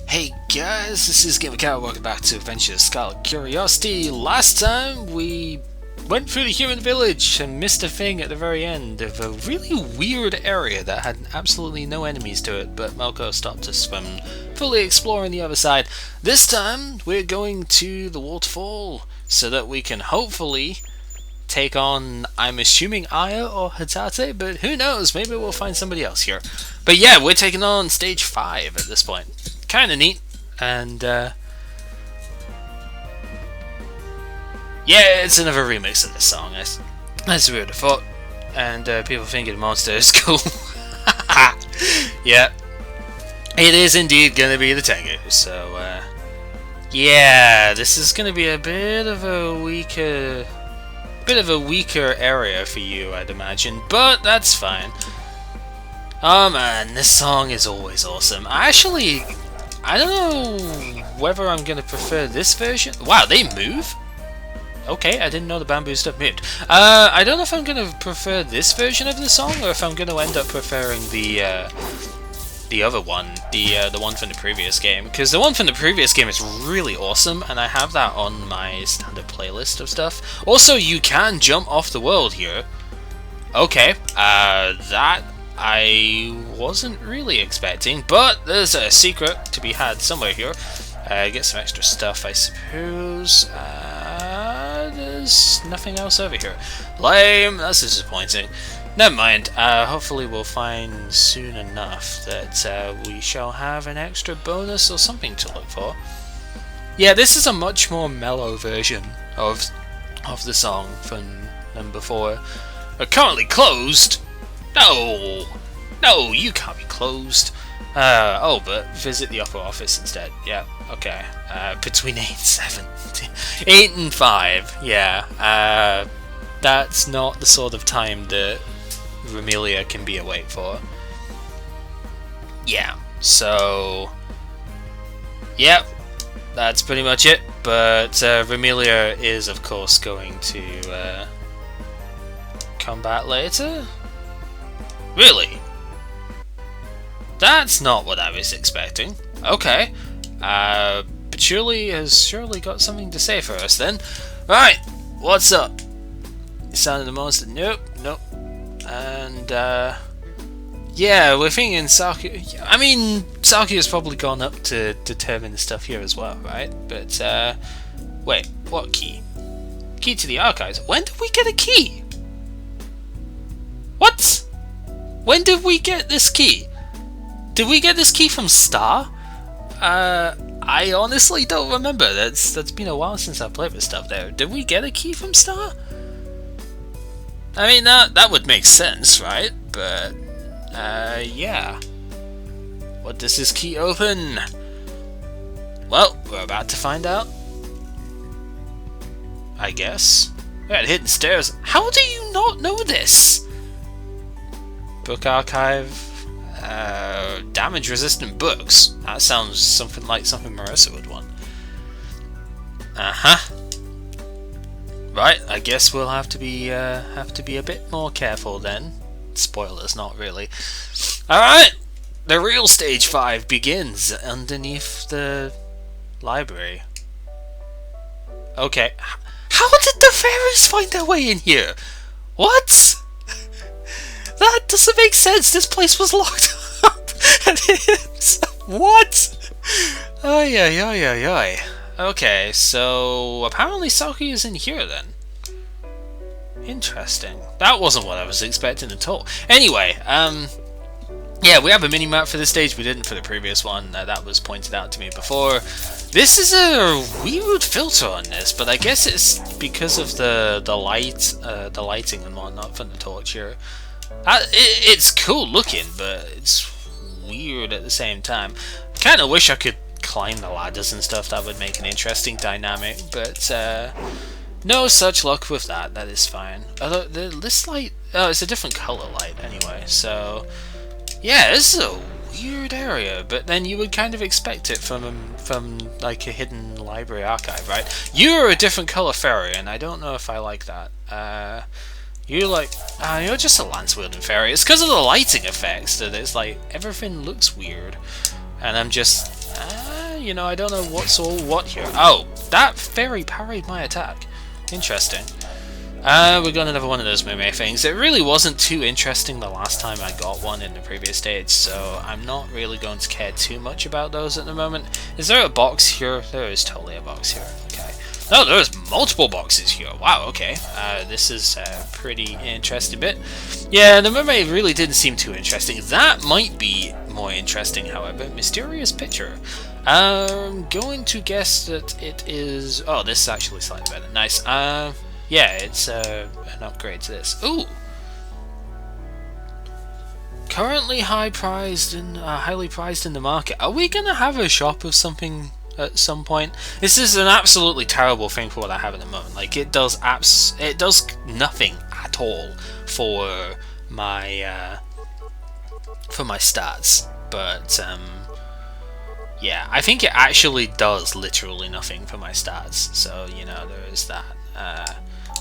Hey guys, this is GamerCow. Welcome back to Adventures Scarlet Curiosity. Last time we went through the human village and missed a thing at the very end of a really weird area that had absolutely no enemies to it, but Melko stopped us from fully exploring the other side. This time we're going to the waterfall so that we can hopefully take on, I'm assuming, Aya or Hatate, but who knows, maybe we'll find somebody else here. But yeah, we're taking on stage 5 at this point. Kinda neat, and yeah, it's another remix of this song, as we would have thought, and people thinking the monster is cool. Yeah, it is indeed gonna be the Tengu, so yeah, this is gonna be a bit of a weaker area for you, I'd imagine, but that's fine. Oh man, this song is always awesome. I don't know whether I'm going to prefer this version. Wow, they move? Okay, I didn't know the bamboo stuff moved. I don't know if I'm going to prefer this version of the song, or if I'm going to end up preferring the other one, the one from the previous game. Because the one from the previous game is really awesome, and I have that on my standard playlist of stuff. Also, you can jump off the world here. Okay, that I wasn't really expecting, but there's a secret to be had somewhere here. Get some extra stuff, I suppose. There's nothing else over here. Lame, that's disappointing. Never mind, hopefully we'll find soon enough that we shall have an extra bonus or something to look for. Yeah, this is a much more mellow version of the song than before. Currently closed? No! No, you can't be closed. Oh, but visit the upper office instead. Yeah, okay. Between 8 and 7. 8 and 5, yeah. That's not the sort of time that Remilia can be awake for. Yeah, so... Yep, that's pretty much it. But Remilia is, of course, going to come back later? Really? That's not what I was expecting. Okay. Patchouli has surely got something to say for us then. Right, what's up? You sounded the monster? Nope, nope. And, yeah, we're thinking Sakuya. I mean, Sakuya's probably gone up to determine the stuff here as well, right? But, wait, what key? Key to the archives. When did we get a key? What? When did we get this key? Did we get this key from Star? I honestly don't remember. That's been a while since I played with stuff there. Did we get a key from Star? I mean, that would make sense, right? But, yeah. What does this key open? Well, we're about to find out. I guess. We had hidden stairs. How do you not know this? Book archive, damage-resistant books. That sounds something like something Marissa would want. Right, I guess we'll have to be a bit more careful then. Spoilers, not really. All right, the real stage 5 begins underneath the library. Okay, how did the fairies find their way in here? What? That doesn't make sense. This place was locked up. What? Ay, ay, ay, ay, ay. Okay, so apparently Sakuya's in here then. Interesting. That wasn't what I was expecting at all. Anyway, yeah, we have a mini-map for this stage. We didn't for the previous one. That was pointed out to me before. This is a weird filter on this, but I guess it's because of the lighting and whatnot from the torch here. It's cool looking, but it's weird at the same time. I kind of wish I could climb the ladders and stuff. That would make an interesting dynamic, but no such luck with that. That is fine. Although this light, oh, it's a different color light anyway. So yeah, this is a weird area, but then you would kind of expect it from like a hidden library archive, right? You're a different color fairy, and I don't know if I like that. You're just a lance wielding fairy. It's because of the lighting effects that it's like everything looks weird, and I'm just, you know, I don't know what's all what here. Oh, that fairy parried my attack. Interesting. We got another one of those mermaid things. It really wasn't too interesting the last time I got one in the previous stage, so I'm not really going to care too much about those at the moment. Is there a box here? There is totally a box here. Okay. No, there's multiple boxes here. Wow, okay. This is a pretty interesting bit. Yeah, the mermaid really didn't seem too interesting. That might be more interesting, however. Mysterious picture. I'm going to guess that it is... Oh, this is actually slightly better. Nice. Yeah, it's an upgrade to this. Ooh! Currently highly prized in the market. Are we gonna have a shop of something at some point? This is an absolutely terrible thing for what I have at the moment. Like, it does nothing at all for my stats. But yeah, I think it actually does literally nothing for my stats. So, you know, there is that.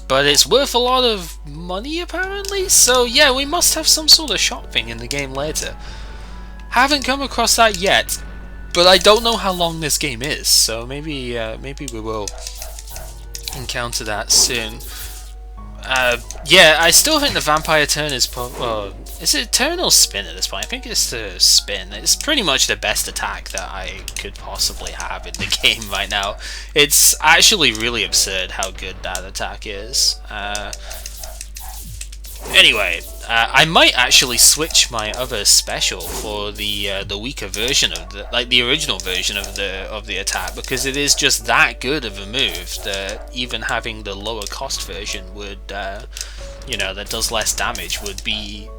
But it's worth a lot of money, apparently? So, yeah, we must have some sort of shop thing in the game later. Haven't come across that yet, but I don't know how long this game is, so maybe we will encounter that soon. Yeah, I still think the vampire turn is is it turn or spin at this point? I think it's the spin. It's pretty much the best attack that I could possibly have in the game right now. It's actually really absurd how good that attack is. Anyway, I might actually switch my other special for the weaker version of the original version of the attack, because it is just that good of a move that even having the lower cost version would, you know, that does less damage would be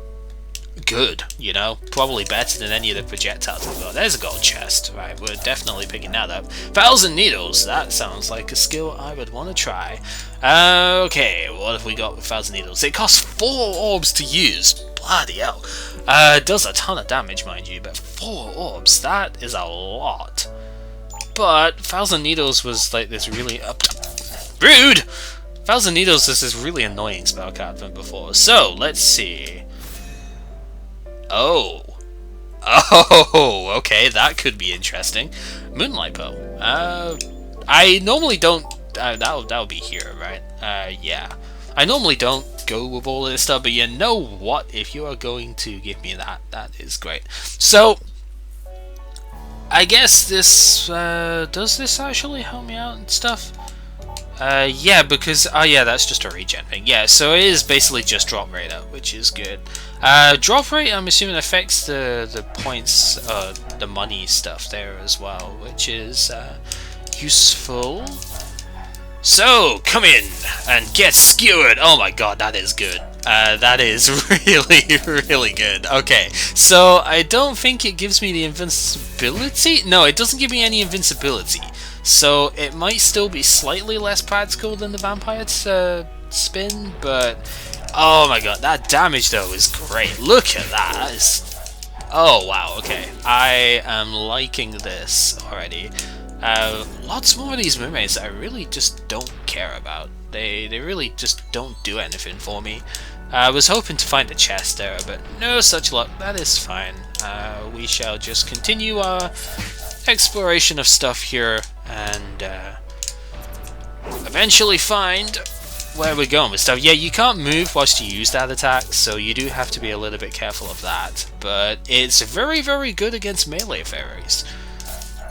good, you know, probably better than any of the projectiles I've got. There's a gold chest, right, we're definitely picking that up. 1,000 needles, that sounds like a skill I would want to try. Okay, what have we got with 1,000 needles? It costs 4 orbs to use, bloody hell. It does a ton of damage, mind you, but 4 orbs, that is a lot. But 1,000 needles was like this really rude! 1,000 needles is this really annoying spell card from before, so let's see. Oh, okay, that could be interesting. Moonlight Pearl. I normally don't. That'll be here, right? Yeah. I normally don't go with all of this stuff, but you know what? If you are going to give me that, that is great. So, I guess this does this actually help me out and stuff? Yeah, because yeah, that's just a regen thing. Yeah, so it is basically just drop rate up, which is good. Drop rate, I'm assuming, affects the points, the money stuff there as well, which is useful. So, come in and get skewered. Oh my god, that is good. That is really good. Okay, so I don't think it gives me the invincibility. No, it doesn't give me any invincibility. So it might still be slightly less practical than the vampire spin, but oh my god, that damage though is great. Look at that. That is... Oh wow, okay. I am liking this already. Lots more of these mermaids that I really just don't care about. They really just don't do anything for me. I was hoping to find a chest there, but no such luck. That is fine. We shall just continue our exploration of stuff here and eventually find where we're going with stuff. Yeah, you can't move whilst you use that attack, so you do have to be a little bit careful of that. But it's very good against melee fairies.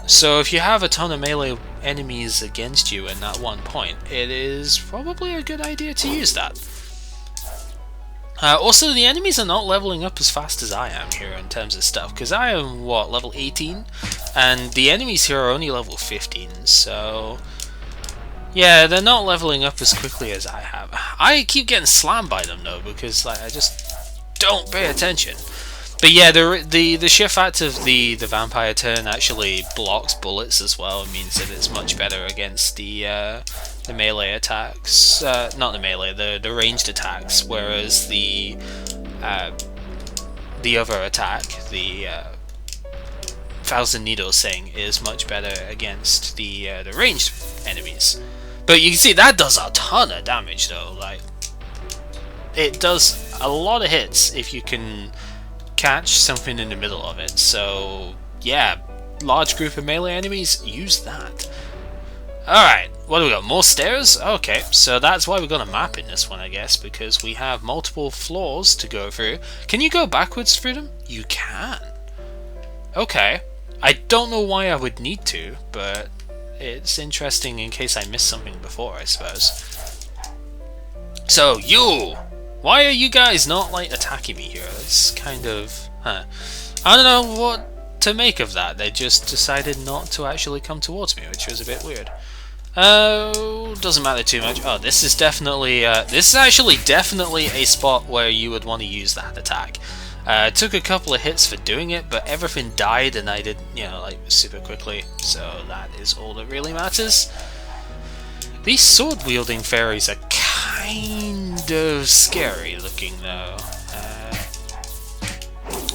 So if you have a ton of melee enemies against you in that one point, it is probably a good idea to use that. Also, the enemies are not leveling up as fast as I am here in terms of stuff, because I am, what, level 18? And the enemies here are only level 15, so... yeah, they're not leveling up as quickly as I have. I keep getting slammed by them, though, because like I just don't pay attention. But yeah, the sheer fact of the vampire turn actually blocks bullets as well. It means that it's much better against the melee attacks. Not the melee, the ranged attacks. Whereas the other attack, the 1,000 needles thing, is much better against the ranged enemies. But you can see that does a ton of damage though. Like, it does a lot of hits if you can catch something in the middle of it. So yeah, large group of melee enemies, use that. Alright, what do we got? More stairs? Okay, so that's why we're going to map in this one, I guess, because we have multiple floors to go through. Can you go backwards through them? You can. Okay. I don't know why I would need to, but it's interesting in case I missed something before, I suppose. So, you! Why are you guys not, like, attacking me here? It's kind of... I don't know what to make of that. They just decided not to actually come towards me, which was a bit weird. Doesn't matter too much. Oh, this is definitely, this is actually definitely a spot where you would want to use that attack. Took a couple of hits for doing it, but everything died and I did, you know, like, super quickly. So that is all that really matters. These sword-wielding fairies are kind of scary looking, though.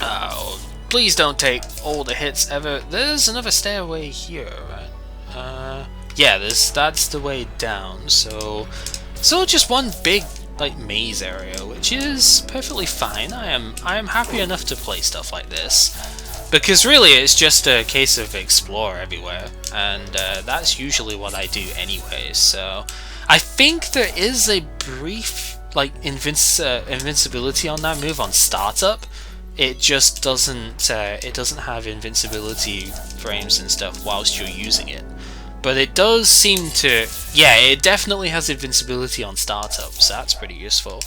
Oh, please don't take all the hits ever. There's another stairway here, right? Yeah, that's the way down, so just one big, like, maze area, which is perfectly fine. I am happy enough to play stuff like this, because really it's just a case of explore everywhere, and that's usually what I do anyway. So I think there is a brief, like, invincibility on that move on startup. It just doesn't have invincibility frames and stuff whilst you're using it. But it does seem to... Yeah, it definitely has invincibility on startup, so that's pretty useful.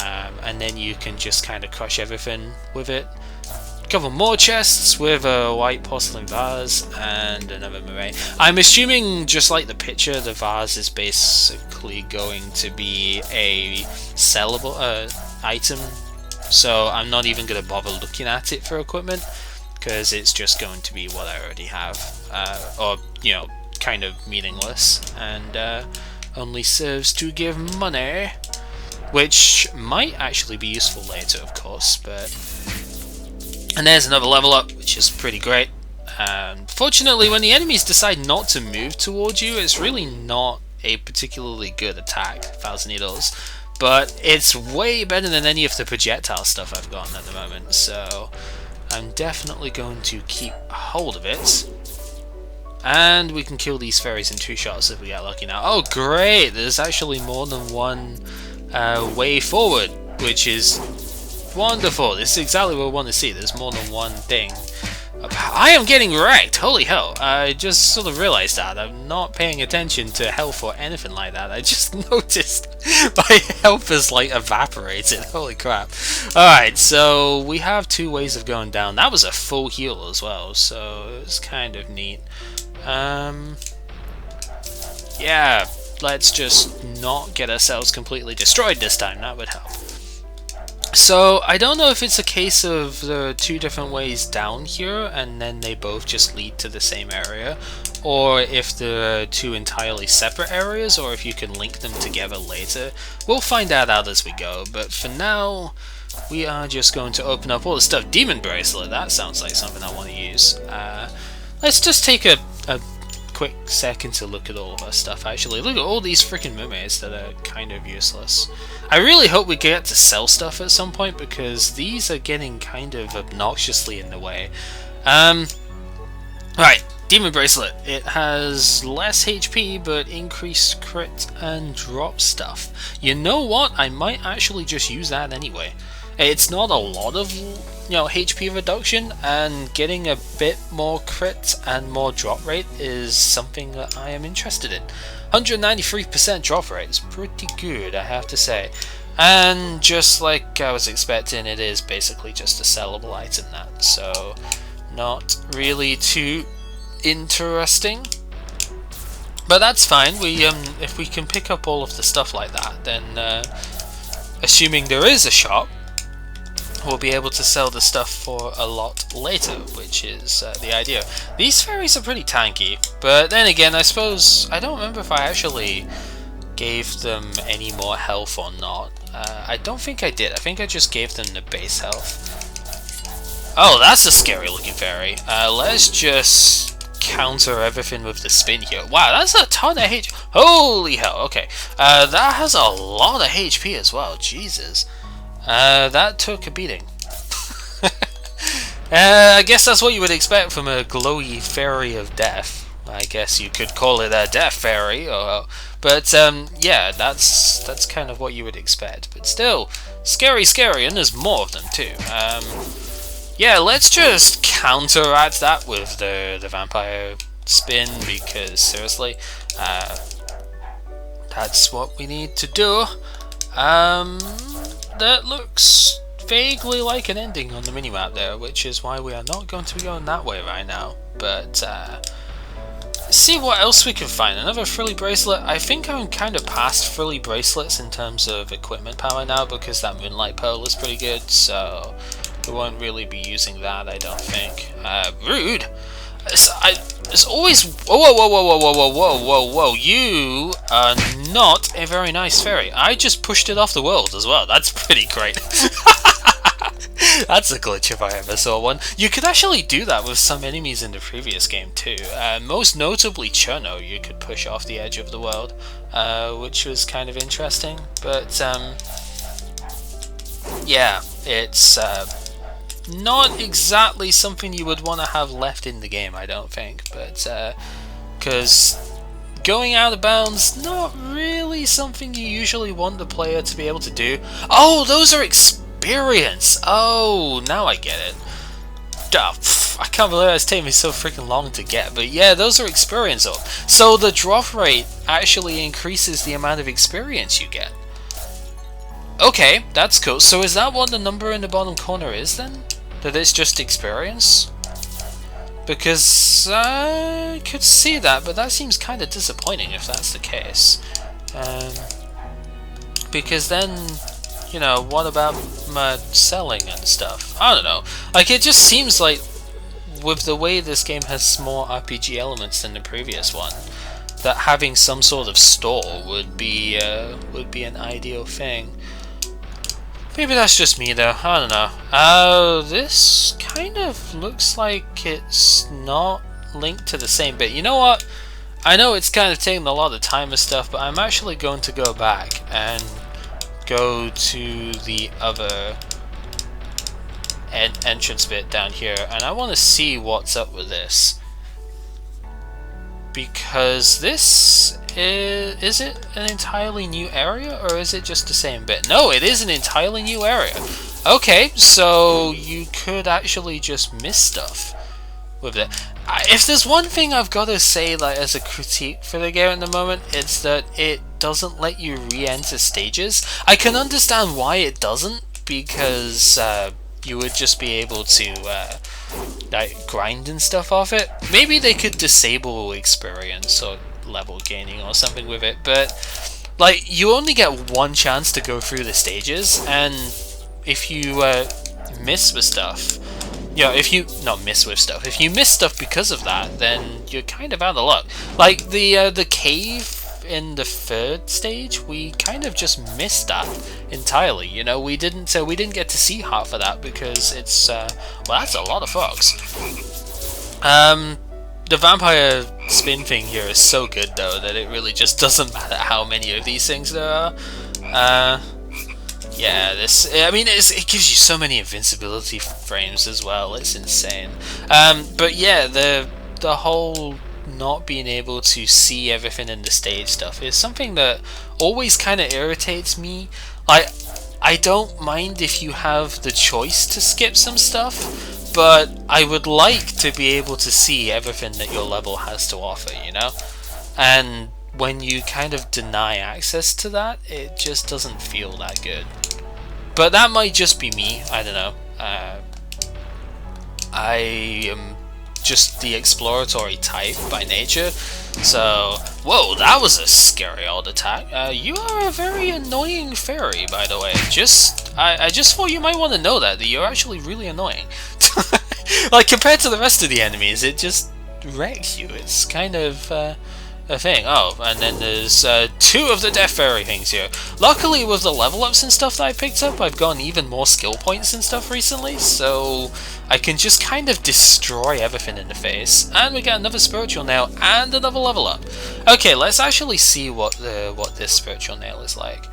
And then you can just kind of crush everything with it. A couple more chests with a white porcelain vase and another moray. I'm assuming, just like the picture, the vase is basically going to be a sellable item. So I'm not even going to bother looking at it for equipment, because it's just going to be what I already have, or, you know, kind of meaningless, and only serves to give money, which might actually be useful later, of course. But and there's another level up, which is pretty great. Fortunately, when the enemies decide not to move towards you, it's really not a particularly good attack, Thousand Needles, but it's way better than any of the projectile stuff I've gotten at the moment, so I'm definitely going to keep hold of it. And we can kill these fairies in 2 shots if we get lucky now. Oh great, there's actually more than one way forward, which is wonderful. This is exactly what we want to see. There's more than one thing. I am getting wrecked, holy hell. I just sort of realised that. I'm not paying attention to health or anything like that. I just noticed my health is, like, evaporated. Holy crap. Alright, so we have 2 ways of going down. That was a full heal as well, so it was kind of neat. Yeah, let's just not get ourselves completely destroyed this time. That would help. So, I don't know if it's a case of the 2 different ways down here and then they both just lead to the same area, or if they're 2 entirely separate areas, or if you can link them together later. We'll find that out as we go, but for now, we are just going to open up all the stuff. Demon Bracelet, that sounds like something I want to use. Let's just take a quick second to look at all of our stuff, actually. Look at all these freaking mermaids that are kind of useless. I really hope we get to sell stuff at some point, because these are getting kind of obnoxiously in the way. Right, Demon Bracelet. It has less HP, but increased crit and drop stuff. You know what? I might actually just use that anyway. It's not a lot of, you know, HP reduction, and getting a bit more crit and more drop rate is something that I am interested in. 193% drop rate is pretty good, I have to say. And just like I was expecting, it is basically just a sellable item, that, so not really too interesting. But that's fine. We if we can pick up all of the stuff like that, then assuming there is a shop, we'll be able to sell the stuff for a lot later, which is the idea. These fairies are pretty tanky, but then again, I suppose, I don't remember if I actually gave them any more health or not. I don't think I did. I think I just gave them the base health. Oh, that's a scary looking fairy. Let's just counter everything with the spin here. Wow, that's a ton of HP. Holy hell, okay. That has a lot of HP as well, Jesus. That took a beating. I guess that's what you would expect from a glowy fairy of death. I guess you could call it a death fairy, but yeah, that's kind of what you would expect. But still, scary, and there's more of them too. Yeah, let's just counteract that with the vampire spin, because seriously, that's what we need to do. That looks vaguely like an ending on the minimap there, which is why we are not going to be going that way right now. But let's see what else we can find. Another frilly bracelet. I think I'm kind of past frilly bracelets in terms of equipment power now, because that moonlight pearl is pretty good, so we won't really be using that, I don't think. Rude! It's always... Whoa, you are not a very nice fairy. I just pushed it off the world as well. That's pretty great. That's a glitch if I ever saw one. You could actually do that with some enemies in the previous game too. Most notably Cherno, you could push off the edge of the world, which was kind of interesting. But yeah, it's not exactly something you would want to have left in the game, I don't think. But because going out of bounds, not really something you usually want the player to be able to do. Oh, those are experience! Oh, now I get it. I can't believe it's taken me so freaking long to get, but yeah, those are experience. So the drop rate actually increases the amount of experience you get. Okay, that's cool. So is that what the number in the bottom corner is then? That it's just experience? Because I could see that, but that seems kind of disappointing if that's the case. Because then, you know, what about my selling and stuff? I don't know. Like, it just seems like, with the way this game has more RPG elements than the previous one, that having some sort of store would be an ideal thing. Maybe that's just me though, I don't know. This kind of looks like it's not linked to the same bit. You know what? I know it's kind of taking a lot of time and stuff, but I'm actually going to go back and go to the other entrance bit down here, and I want to see what's up with this. Because this is it an entirely new area, or is it just the same bit? No, it is an entirely new area. Okay, so you could actually just miss stuff with it. If there's one thing I've got to say, like, as a critique for the game at the moment, it's that it doesn't let you re-enter stages. I can understand why it doesn't, because you would just be able to like grind and stuff off it. Maybe they could disable experience or level gaining or something with it, but like, you only get one chance to go through the stages, and if you miss with stuff, you know, if you miss stuff because of that, then you're kind of out of luck. Like the cave in the third stage, we kind of just missed that entirely. You know, we didn't get to see half of that because it's well, that's a lot of fox. The vampire spin thing here is so good though that it really just doesn't matter how many of these things there are. Yeah, I mean, it gives you so many invincibility frames as well. It's insane. But yeah, the whole not being able to see everything in the stage stuff is something that always kind of irritates me. Like, I don't mind if you have the choice to skip some stuff, but I would like to be able to see everything that your level has to offer, you know? And when you kind of deny access to that, it just doesn't feel that good. But that might just be me, I don't know. I am just the exploratory type by nature, so... Whoa, that was a scary old attack. You are a very annoying fairy, by the way. I just thought you might want to know that you're actually really annoying. Like, compared to the rest of the enemies, it just wrecks you. It's kind of a thing. Oh, and then there's 2 of the Death Fairy things here. Luckily, with the level ups and stuff that I picked up, I've gotten even more skill points and stuff recently, so I can just kind of destroy everything in the face. And we get another spiritual nail and another level up. Okay, let's actually see what this spiritual nail is like.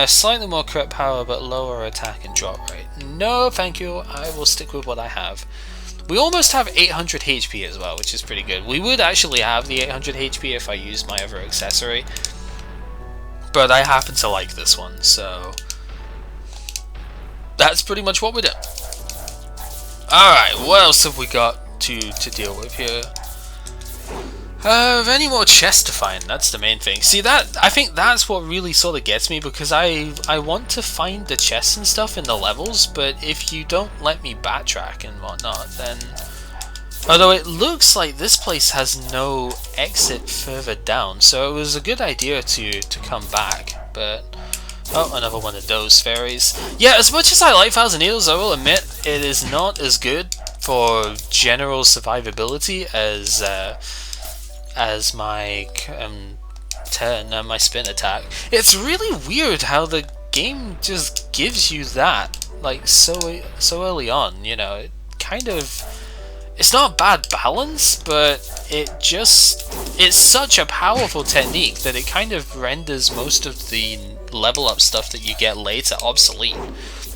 Slightly more crit power, but lower attack and drop rate. No, thank you. I will stick with what I have. We almost have 800 HP as well, which is pretty good. We would actually have the 800 HP if I used my other accessory, but I happen to like this one, so that's pretty much what we do. Alright, what else have we got to deal with here? Any more chests to find, that's the main thing. See, I think that's what really sort of gets me, because I want to find the chests and stuff in the levels, but if you don't let me backtrack and whatnot, then... Although it looks like this place has no exit further down, so it was a good idea to come back, but... Oh, another one of those fairies. Yeah, as much as I like Thousand Needles, I will admit it is not as good for general survivability as my my spin attack. It's really weird how the game just gives you that like so early on, you know. It kind of, it's not bad balance, but it's such a powerful technique that it kind of renders most of the level up stuff that you get later obsolete,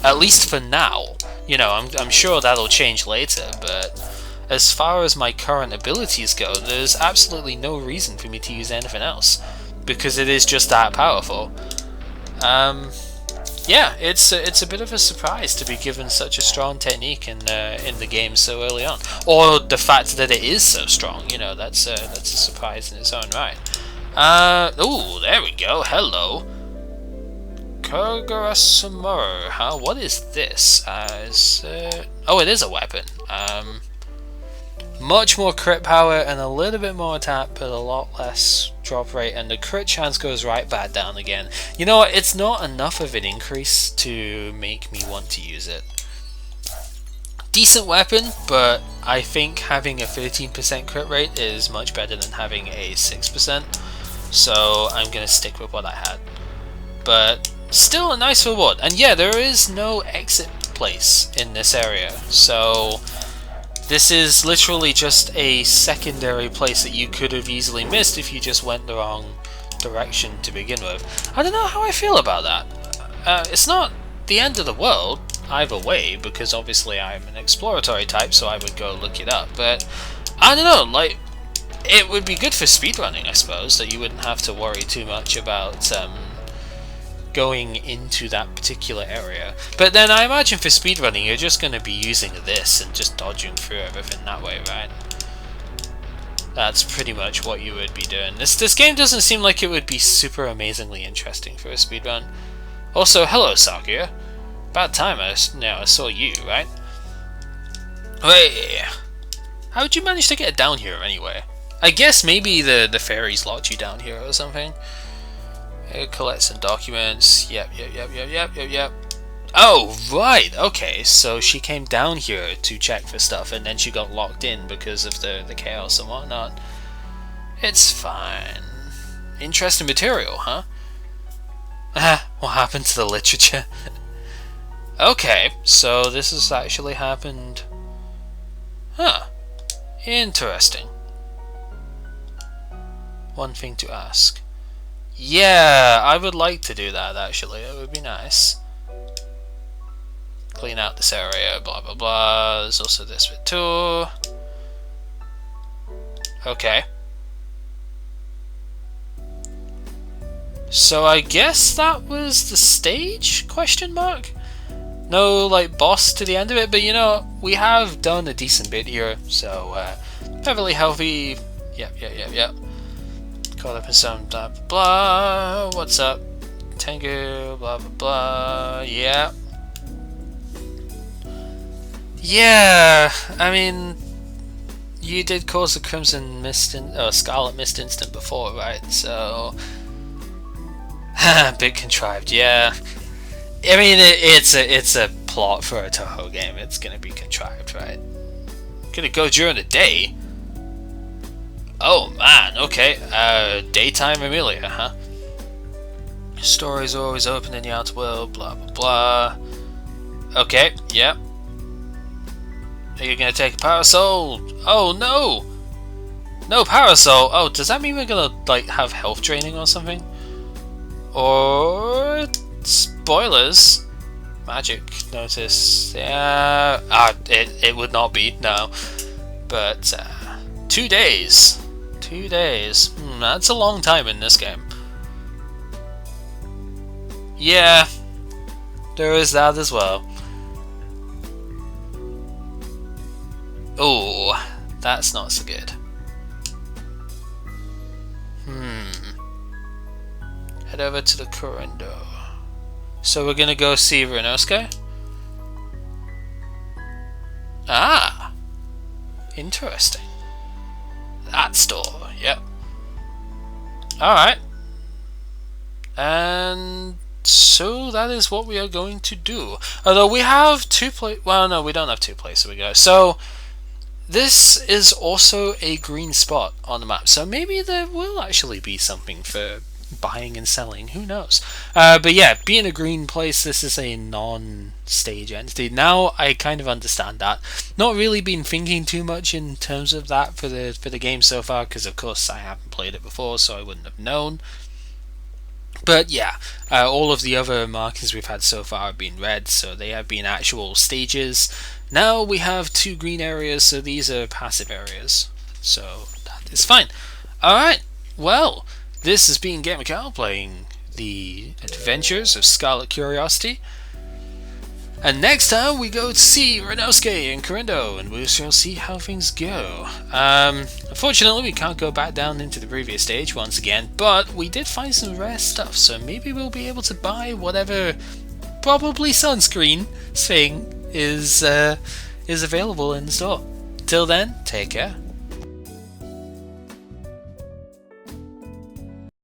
at least for now. You know, I'm sure that'll change later, but as far as my current abilities go, there's absolutely no reason for me to use anything else, because it is just that powerful. Yeah, it's a bit of a surprise to be given such a strong technique in the game so early on, or the fact that it is so strong. You know, that's a surprise in its own right. Oh, there we go. Hello, Kogurasumuro. Huh? What is this? Oh, it is a weapon. Much more crit power and a little bit more attack, but a lot less drop rate, and the crit chance goes right back down again. You know what, it's not enough of an increase to make me want to use it. Decent weapon, but I think having a 13% crit rate is much better than having a 6%, so I'm going to stick with what I had. But still a nice reward, and yeah, there is no exit place in this area, so this is literally just a secondary place that you could have easily missed if you just went the wrong direction to begin with. I don't know how I feel about that. It's not the end of the world either way, because obviously I'm an exploratory type, so I would go look it up, but I don't know, like, it would be good for speedrunning, I suppose, that you wouldn't have to worry too much about going into that particular area. But then I imagine for speedrunning you're just going to be using this and just dodging through everything that way, right? That's pretty much what you would be doing. This game doesn't seem like it would be super amazingly interesting for a speedrun. Also, hello Sakuya. Bad time I saw you, right? Wait, how'd you manage to get down here anyway? I guess maybe the fairies locked you down here or something. Collect some documents. Yep. Oh, right, okay, so she came down here to check for stuff, and then she got locked in because of the chaos and whatnot. It's fine. Interesting material, huh? What happened to the literature? Okay, so this has actually happened. Huh. Interesting. One thing to ask. Yeah, I would like to do that actually, it would be nice. Clean out this area, blah blah blah. There's also this bit too. Okay. So I guess that was the stage? Question mark? No, like, boss to the end of it, but you know, we have done a decent bit here, so, perfectly healthy. Yep. Caught up in some blah blah blah. What's up? Tengu, blah blah blah. Yeah. Yeah, I mean, you did cause the Crimson Mist Scarlet Mist instant before, right? So, bit contrived, yeah. I mean, it's a plot for a Toho game. It's gonna be contrived, right? Gonna go during the day. Oh man, okay. Daytime Remilia, huh? Stories are always open in the outer world, blah blah blah. Okay, yep. Are you gonna take a parasol? Oh no! No parasol! Oh, does that mean we're gonna, like, have health training or something? Or... spoilers? Magic notice. Yeah... it would not be, no. But, 2 days. 2 days. That's a long time in this game. Yeah, there is that as well. Oh, that's not so good. Head over to the corridor. So we're gonna go see Renosuke? Ah, interesting. That store, yep. Alright. And so that is what we are going to do. Although we have well, no, we don't have 2 places we go. So this is also a green spot on the map. So maybe there will actually be something for buying and selling. Who knows? But yeah, being a green place, this is a non-stage entity. Now I kind of understand that. Not really been thinking too much in terms of that for the game so far, because of course I haven't played it before, so I wouldn't have known. But yeah, all of the other markings we've had so far have been red, so they have been actual stages. Now we have 2 green areas, so these are passive areas. So that is fine. Alright, well, this has been Gamer playing the Adventures of Scarlet Curiosity. And next time we go to see Renosuke and Korindo, and we shall see how things go. Unfortunately, we can't go back down into the previous stage once again, but we did find some rare stuff, so maybe we'll be able to buy whatever, probably sunscreen thing is available in the store. Till then, take care.